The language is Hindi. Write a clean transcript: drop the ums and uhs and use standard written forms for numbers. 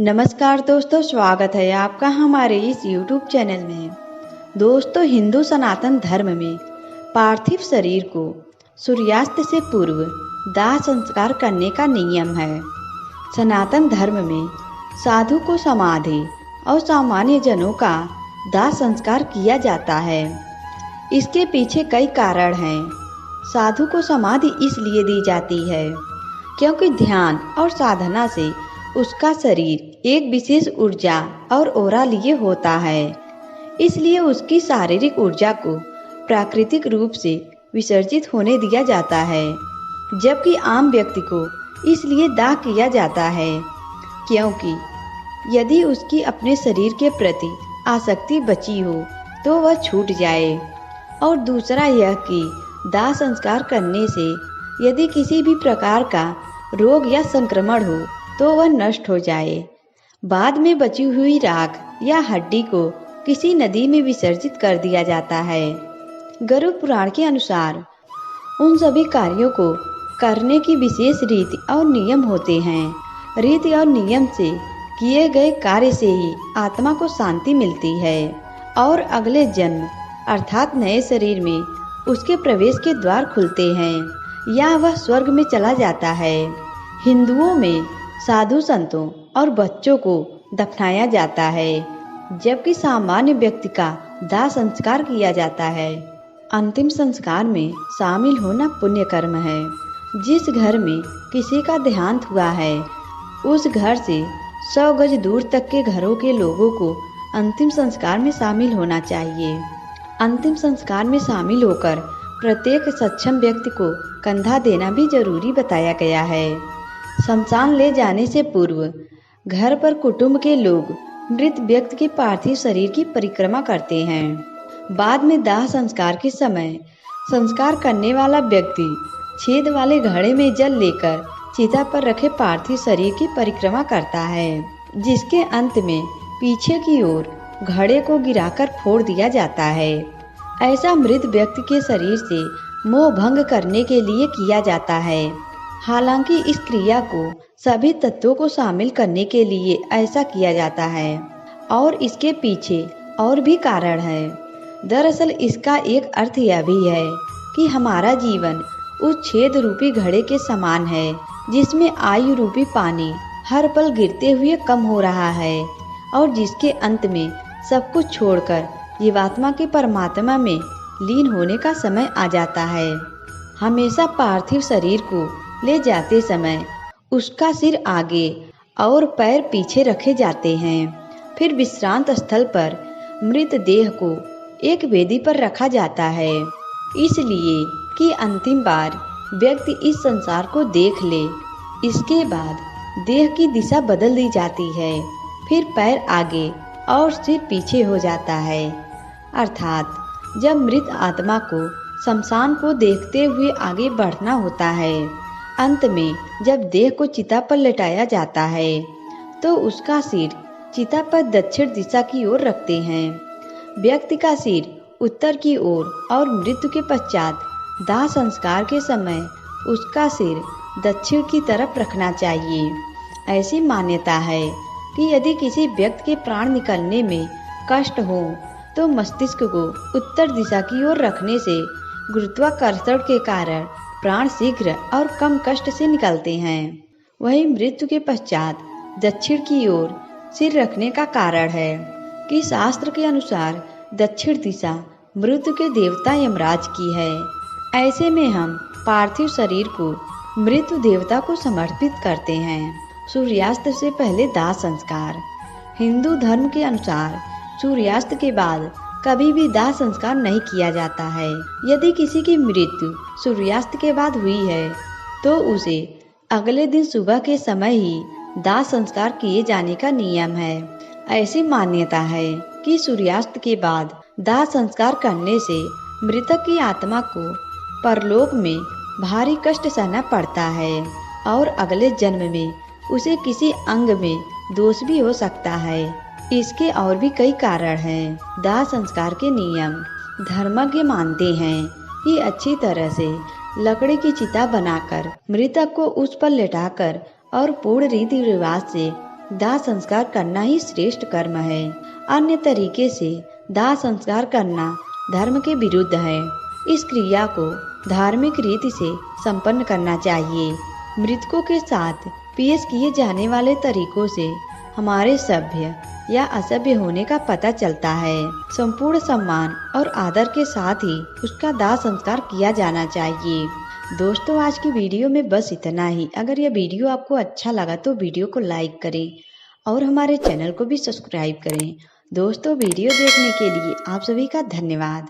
नमस्कार दोस्तों, स्वागत है आपका हमारे इस YouTube चैनल में। दोस्तों, हिंदू सनातन धर्म में पार्थिव शरीर को सूर्यास्त से पूर्व दाह संस्कार करने का नियम है। सनातन धर्म में साधु को समाधि और सामान्य जनों का दाह संस्कार किया जाता है। इसके पीछे कई कारण हैं। साधु को समाधि इसलिए दी जाती है क्योंकि ध्यान और साधना से उसका शरीर एक विशेष ऊर्जा और ओरा लिए होता है, इसलिए उसकी शारीरिक ऊर्जा को प्राकृतिक रूप से विसर्जित होने दिया जाता है। जबकि आम व्यक्ति को इसलिए दाह किया जाता है क्योंकि यदि उसकी अपने शरीर के प्रति आसक्ति बची हो तो वह छूट जाए, और दूसरा यह कि दाह संस्कार करने से यदि किसी भी प्रकार का रोग या संक्रमण हो तो वह नष्ट हो जाए। बाद में बची हुई राख या हड्डी को किसी नदी में विसर्जित कर दिया जाता है। गरुड़ पुराण के अनुसार उन सभी कार्यों को करने की विशेष रीति और नियम होते हैं। रीति और नियम से किए गए कार्य से ही आत्मा को शांति मिलती है और अगले जन्म अर्थात नए शरीर में उसके प्रवेश के द्वार खुलते हैं या वह स्वर्ग में चला जाता है। हिंदुओं में साधु संतों और बच्चों को दफनाया जाता है, जबकि सामान्य व्यक्ति का दाह संस्कार किया जाता है। अंतिम संस्कार में शामिल होना पुण्य कर्म है। जिस घर में किसी का देहांत हुआ है उस घर से 100 गज दूर तक के घरों के लोगों को अंतिम संस्कार में शामिल होना चाहिए। अंतिम संस्कार में शामिल होकर प्रत्येक सक्षम व्यक्ति को कंधा देना भी जरूरी बताया गया है। शमशान ले जाने से पूर्व घर पर कुटुंब के लोग मृत व्यक्ति के पार्थिव शरीर की परिक्रमा करते हैं। बाद में दाह संस्कार के समय संस्कार करने वाला व्यक्ति छेद वाले घड़े में जल लेकर चिता पर रखे पार्थिव शरीर की परिक्रमा करता है, जिसके अंत में पीछे की ओर घड़े को गिराकर फोड़ दिया जाता है। ऐसा मृत व्यक्ति के शरीर से मोह भंग करने के लिए किया जाता है। हालांकि इस क्रिया को सभी तत्वों को शामिल करने के लिए ऐसा किया जाता है और इसके पीछे और भी कारण है। दरअसल इसका एक अर्थ यह भी है कि हमारा जीवन उस छेद रूपी घड़े के समान है जिसमें आयु रूपी पानी हर पल गिरते हुए कम हो रहा है और जिसके अंत में सब कुछ छोड़कर जीवात्मा के परमात्मा में लीन होने का समय आ जाता है। हमेशा पार्थिव शरीर को ले जाते समय उसका सिर आगे और पैर पीछे रखे जाते हैं। फिर विश्रांत स्थल पर मृत देह को एक वेदी पर रखा जाता है, इसलिए कि अंतिम बार व्यक्ति इस संसार को देख ले। इसके बाद देह की दिशा बदल दी जाती है। फिर पैर आगे और सिर पीछे हो जाता है, अर्थात जब मृत आत्मा को शमशान को देखते हुए आगे बढ़ना होता है। अंत में जब देह को चिता पर लेटाया जाता है तो उसका सिर चिता पर दक्षिण दिशा की ओर रखते हैं। व्यक्ति का सिर उत्तर की ओर और मृत्यु के पश्चात दाह संस्कार के समय उसका सिर दक्षिण की तरफ रखना चाहिए। ऐसी मान्यता है कि यदि किसी व्यक्ति के प्राण निकलने में कष्ट हो तो मस्तिष्क को उत्तर दिशा की ओर रखने से गुरुत्वाकर्षण के कारण प्राण शीघ्र और कम कष्ट से निकलते हैं। वहीं मृत्यु के पश्चात दक्षिण की ओर सिर रखने का कारण है कि शास्त्र के अनुसार दक्षिण दिशा मृत्यु के देवता यमराज की है। ऐसे में हम पार्थिव शरीर को मृत्यु देवता को समर्पित करते हैं। सूर्यास्त से पहले दाह संस्कार। हिंदू धर्म के अनुसार सूर्यास्त के बाद कभी भी दाह संस्कार नहीं किया जाता है। यदि किसी की मृत्यु सूर्यास्त के बाद हुई है तो उसे अगले दिन सुबह के समय ही दाह संस्कार किए जाने का नियम है। ऐसी मान्यता है कि सूर्यास्त के बाद दाह संस्कार करने से मृतक की आत्मा को परलोक में भारी कष्ट सहना पड़ता है और अगले जन्म में उसे किसी अंग में दोष भी हो सकता है। इसके और भी कई कारण हैं। दाह संस्कार के नियम। धर्मज्ञ मानते हैं कि अच्छी तरह से लकड़ी की चिता बनाकर मृतक को उस पर लेटाकर और पूर्ण रीति रिवाज से दाह संस्कार करना ही श्रेष्ठ कर्म है। अन्य तरीके से दाह संस्कार करना धर्म के विरुद्ध है। इस क्रिया को धार्मिक रीति से संपन्न करना चाहिए। मृतकों के साथ पेश किए जाने वाले तरीकों से हमारे सभ्य या असभ्य होने का पता चलता है। संपूर्ण सम्मान और आदर के साथ ही उसका दाह संस्कार किया जाना चाहिए। दोस्तों, आज की वीडियो में बस इतना ही। अगर यह वीडियो आपको अच्छा लगा तो वीडियो को लाइक करें और हमारे चैनल को भी सब्सक्राइब करें। दोस्तों, वीडियो देखने के लिए आप सभी का धन्यवाद।